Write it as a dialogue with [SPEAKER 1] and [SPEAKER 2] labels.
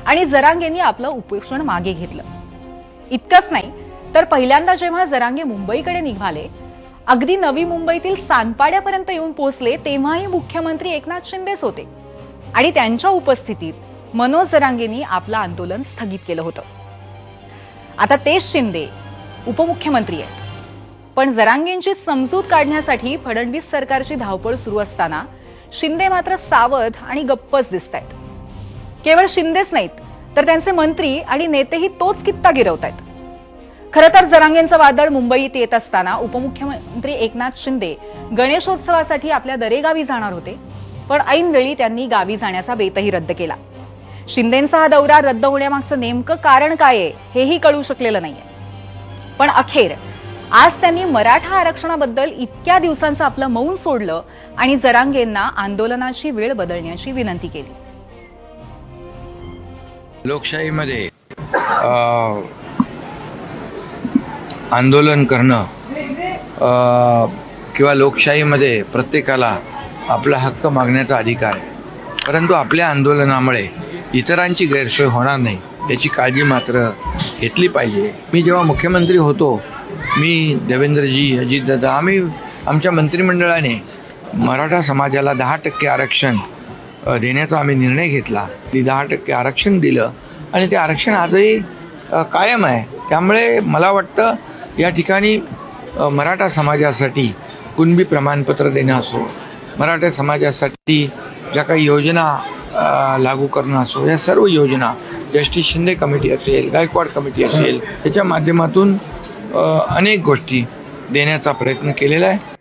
[SPEAKER 1] आणि जरांगेंनी आपलं उपोषण मागे घेतलं. इतकंच नाही तर पहिल्यांदा जेव्हा जरांगे मुंबईकडे निघाले, अगदी नवी मुंबईतील सानपाड्यापर्यंत येऊन पोहोचले, तेव्हाही मुख्यमंत्री एकनाथ शिंदेच होते आणि त्यांच्या उपस्थितीत मनोज जरांगेंनी आपलं आंदोलन स्थगित केलं होतं. आता तेच शिंदे उपमुख्यमंत्री आहेत, पण जरांगेंची समजूत काढण्यासाठी फडणवीस सरकारची धावपळ सुरू असताना शिंदे मात्र सावध आणि गप्पच दिसतायत. केवळ शिंदेच नाहीत तर त्यांचे मंत्री आणि नेतेही तोच कित्ता गिरवतायत. खरं तर जरांगेंचं वादळ मुंबईत येत असताना उपमुख्यमंत्री एकनाथ शिंदे गणेशोत्सवासाठी आपल्या दरेगावी जाणार होते, पण ऐनवेळी त्यांनी गावी जाण्याचा बेतही रद्द केला. शिंदेंचा हा दौरा रद्द होण्यामागचं नेमकं कारण काय आहे हेही कळू शकलेलं नाहीये. पण अखेर आज त्यांनी मराठा आरक्षणाबद्दल इतक्या दिवसांचं आपलं मौन सोडलं आणि जरांगेंना आंदोलनाची वेळ बदलण्याची विनंती केली.
[SPEAKER 2] लोकशाहीमध्ये आंदोलन करणं किंवा लोकशाहीमध्ये प्रत्येकाला आपला हक्क मागण्याचा अधिकार आहे, परंतु आपल्या आंदोलनामुळे इतरांची गैरसोय होणार नाही याची काळजी मात्र घेतली पाहिजे. मी जेव्हा मुख्यमंत्री होतो, मी देवेंद्रजी, अजितदादा, आम्ही आमच्या मंत्रिमंडळाने मराठा समाजाला 10% आरक्षण देण्याचा आम्ही निर्णय घेतला. 10% आरक्षण दिलं आणि ते आरक्षण आजही कायम आहे. त्यामुळे मला वाटतं या ठिकाणी मराठा समाजासाठी कुणबी प्रमाणपत्र देणं असो, मराठा समाजासाठी ज्या काही योजना लागू करणं असो, या सर्व योजना जस्टिस शिंदे कमिटी असेल, गायकवाड कमिटी असेल, त्याच्या माध्यमातून अनेक गोष्टी देण्याचा प्रयत्न केलेला आहे.